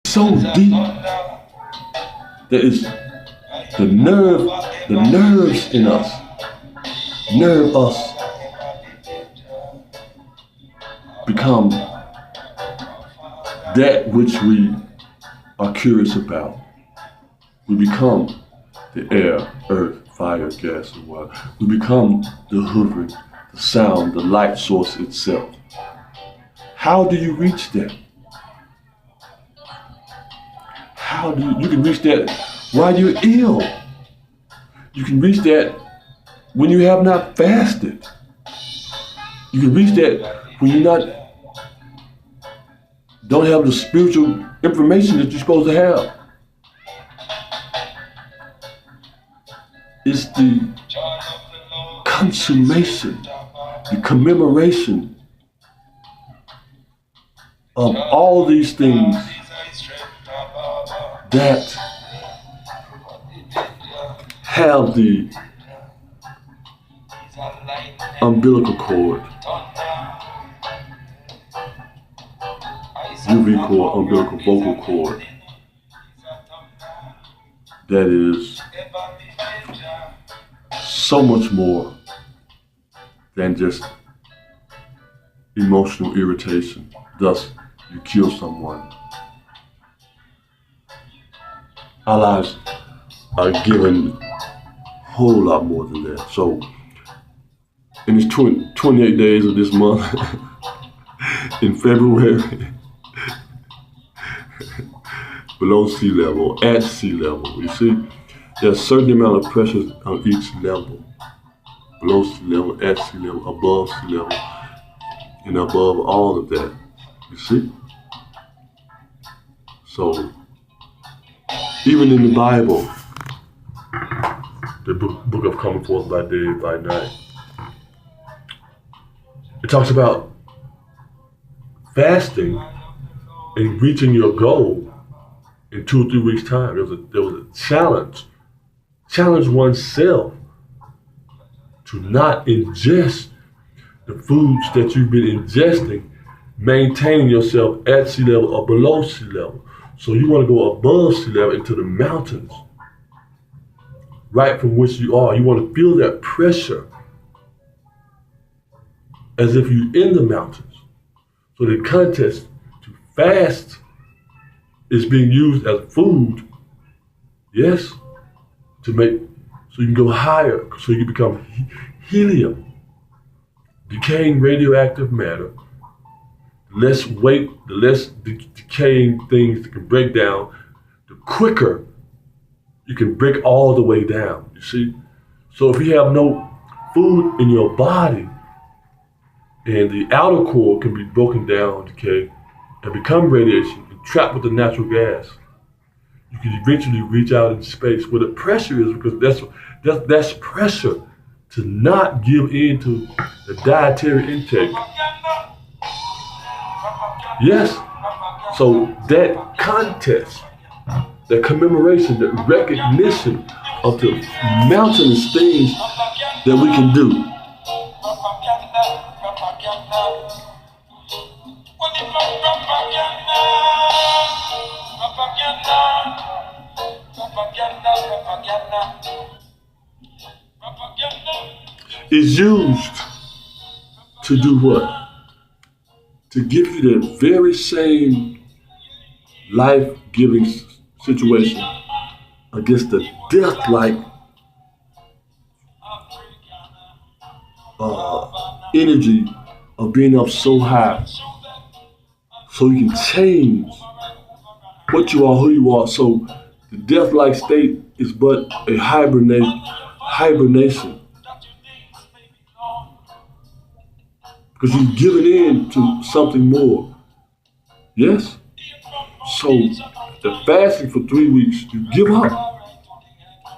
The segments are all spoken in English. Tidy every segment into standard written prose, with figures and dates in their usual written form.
so deep that it's the nerves in us, nerve us become that which we are curious about. We become the air, earth, fire, gas, and water. We become the hovering, the sound, the light source itself. How do you reach that? How do you can reach that while you're ill? You can reach that when you have not fasted. You can reach that when don't have the spiritual information that you're supposed to have. It's the consummation, the commemoration of all these things that have the umbilical cord, UV cord, umbilical vocal cord, that is so much more than just emotional irritation. Thus, you kill someone. Our lives are given a whole lot more than that. So, in these 28 days of this month, in February, below sea level, at sea level, you see, there's a certain amount of pressure on each level. Below sea level, at sea level, above sea level, and above all of that, you see? So, even in the Bible, the book of coming forth by day, by night, it talks about fasting and reaching your goal in 2 or 3 weeks' time. There was a challenge. Challenge oneself to not ingest the foods that you've been ingesting, maintaining yourself at sea level or below sea level. So you want to go above sea level into the mountains, right from which you are. You want to feel that pressure as if you're in the mountains. So the contest to fast is being used as food, yes, to make, so you can go higher, so you can become helium, decaying radioactive matter. The less weight, the less decaying things that can break down, the quicker you can break all the way down, you see? So if you have no food in your body, and the outer core can be broken down, decay, and become radiation, and trapped with the natural gas, you can eventually reach out in space where the pressure is, because that's pressure to not give in to the dietary intake. Yes, so that contest, that commemoration, that recognition of the mountainous things that we can do. Is used to do what? To give you the very same life-giving situation against the death-like energy of being up so high, so you can change what you are, who you are. So the death-like state is but a hibernation. Because you've given in to something more. Yes? So the fasting for 3 weeks, you give up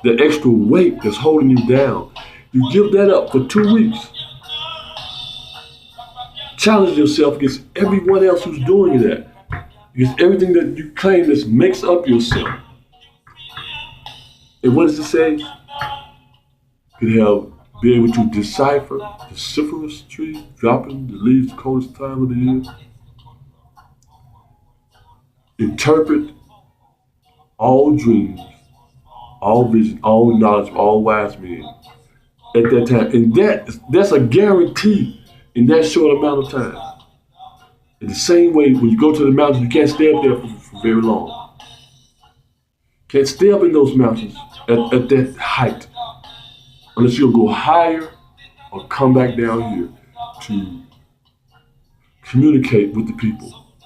the extra weight that's holding you down. You give that up for 2 weeks. Challenge yourself against everyone else who's doing that. Against everything that you claim that makes up yourself. And what does it say? You be able to decipher the cypress tree dropping the leaves the coldest time of the year. Interpret all dreams, all vision, all knowledge, all wise men at that time. And that's a guarantee in that short amount of time. In the same way, when you go to the mountains, you can't stay up there for very long. Can't stay up in those mountains at that height unless you'll go higher or come back down here to communicate with the people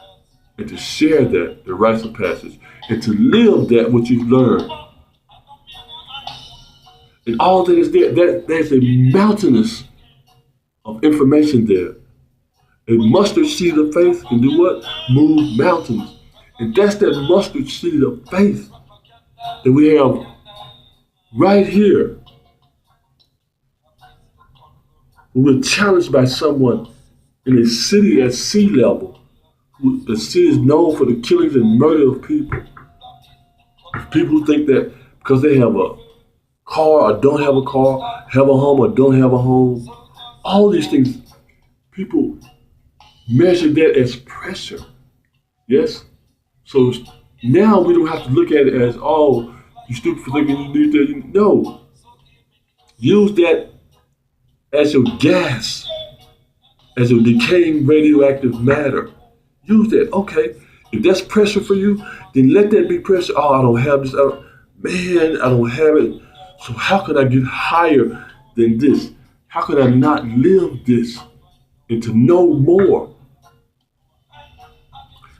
and to share that, the rites of passage, and to live that what you've learned. And all that is there, there's a mountainous of information there. A mustard seed of faith can do what? Move mountains. And that's that mustard seed of faith that we have right here. We're challenged by someone in a city at sea level. The city is known for the killings and murder of people. People who think that because they have a car or don't have a car, have a home or don't have a home, all these things, people measure that as pressure. Yes? So now we don't have to look at it as, oh, you stupid for thinking you need that. No. Use that as your gas, as your decaying radioactive matter. Use that. Okay. If that's pressure for you, then let that be pressure. Oh, I don't have this. I don't have it. So how can I get higher than this? How can I not live this and to know more?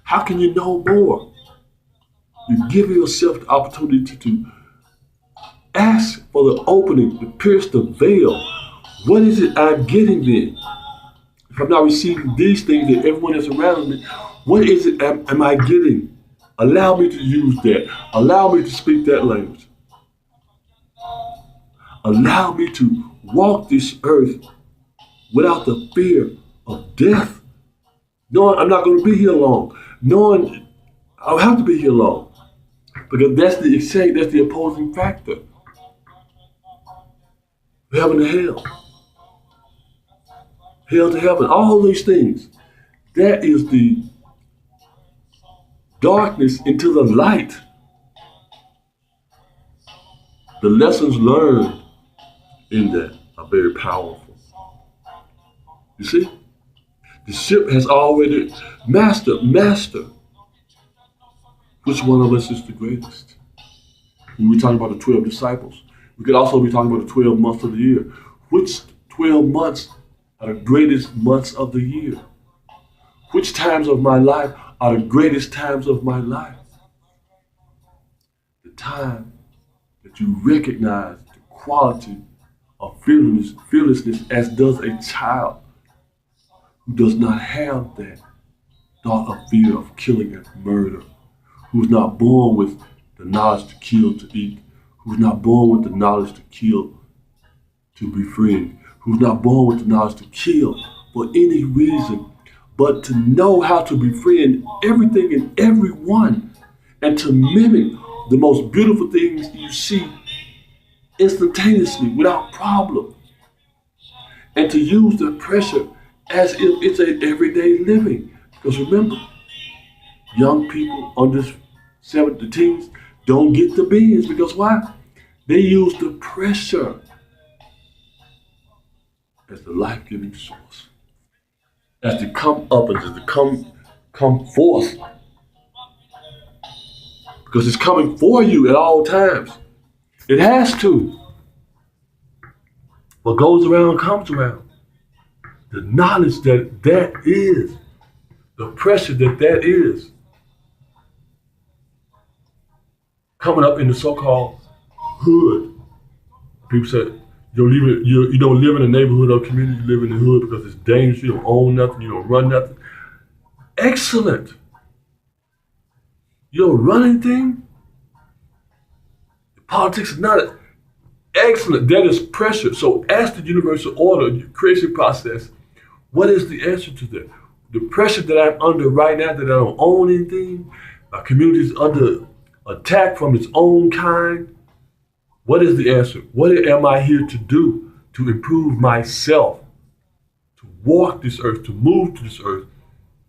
How can you know more? You give yourself the opportunity to ask for the opening, to pierce the veil. What is it I'm getting then? If I'm not receiving these things that everyone is around me, what is it am I getting? Allow me to use that. Allow me to speak that language. Allow me to walk this earth without the fear of death. Knowing I'm not going to be here long. Knowing I'll have to be here long. Because that's the opposing factor. Heaven to hell. Hell to heaven. All these things. That is the darkness into the light. The lessons learned in that are very powerful. You see? The ship has already master. Which one of us is the greatest? When we talk about the 12 disciples, we could also be talking about the 12 months of the year. Which 12 months are the greatest months of the year? Which times of my life are the greatest times of my life? The time that you recognize the quality of fearlessness as does a child who does not have that thought of fear of killing and murder, who's not born with the knowledge to kill, to eat, who's not born with the knowledge to kill, to befriend, who's not born with the knowledge to kill for any reason, but to know how to befriend everything and everyone and to mimic the most beautiful things you see instantaneously without problem, and to use the pressure as if it's an everyday living. Because remember, young people under 17 teens don't get the beans because why? They use the pressure as the life-giving source, as to come up and as to come forth. Because it's coming for you at all times. It has to. What goes around comes around. The knowledge that is, the pressure that is, coming up in the so-called hood. People say, you don't live in a neighborhood or community, you live in the hood because it's dangerous, you don't own nothing, you don't run nothing. Excellent. You don't run anything? Politics is not excellent. That is pressure. So ask the universal order, your creation process, what is the answer to that? The pressure that I'm under right now, that I don't own anything, our community is under attack from its own kind. What is the answer? What am I here to do to improve myself, to walk this earth, to move to this earth,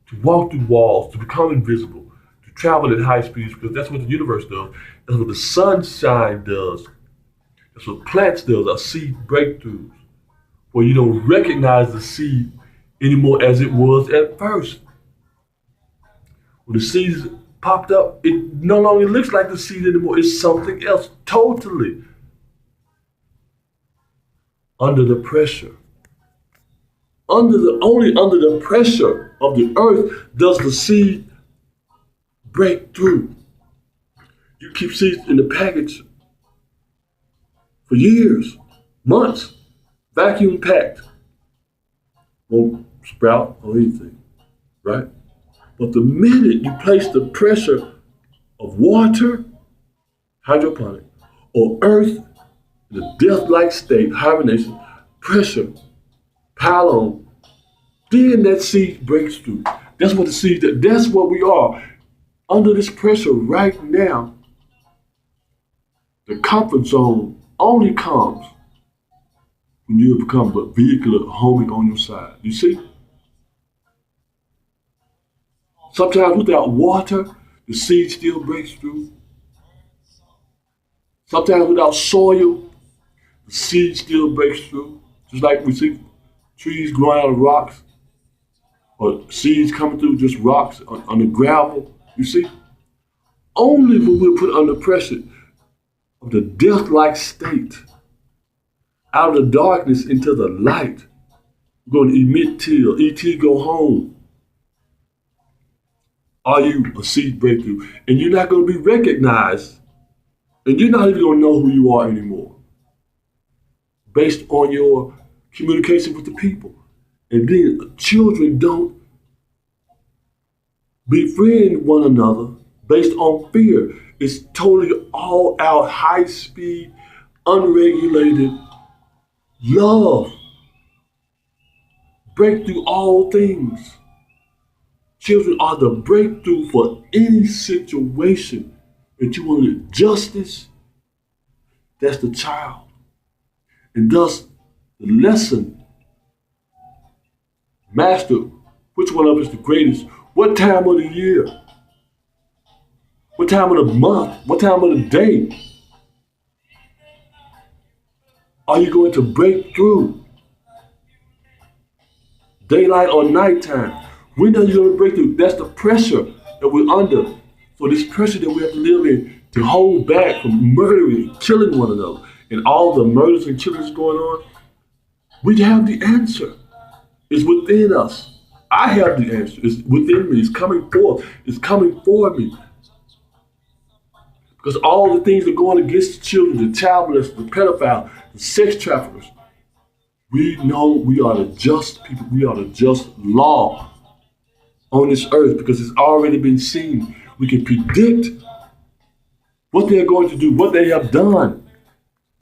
to walk through walls, to become invisible, to travel at high speeds because that's what the universe does. That's what the sunshine does. That's what plants does, are seed breakthroughs, where you don't recognize the seed anymore as it was at first. When the seeds popped up, it no longer looks like the seed anymore. It's something else totally. Under the pressure. Only under the pressure of the earth does the seed break through. You keep seeds in the package for years, months, vacuum packed. Won't sprout or anything, right? But the minute you place the pressure of water, hydroponic, or earth in a death-like state, hibernation, pressure, pile on, then that seed breaks through. That's what the seed, that's what we are. Under this pressure right now, the comfort zone only comes when you become a vehicle of homing on your side. You see? Sometimes without water, the seed still breaks through. Sometimes without soil, the seed still breaks through. Just like we see trees growing out of rocks, or seeds coming through just rocks on the gravel. You see? Only when we're put under pressure of the death-like state, out of the darkness into the light, we're going to emit till ET go home. Are you a seed breakthrough? And you're not going to be recognized, and you're not even going to know who you are anymore, based on your communication with the people. And then children don't befriend one another based on fear. It's totally all out, high speed, unregulated love. Break through all things. Children are the breakthrough for any situation that you want justice. That's the child. And thus, the lesson, master, which one of us is the greatest? What time of the year? What time of the month? What time of the day are you going to break through? Daylight or nighttime? When are you going to break through? That's the pressure that we're under. So this pressure that we have to live in to hold back from murdering, killing one another, and all the murders and killings going on, we have the answer. It's within us. I have the answer. It's within me. It's coming forth. It's coming for me. Because all the things that are going against the children, the child molesters, the pedophiles, the sex traffickers, we know we are the just people. We are the just law on this earth because it's already been seen. We can predict what they're going to do, what they have done.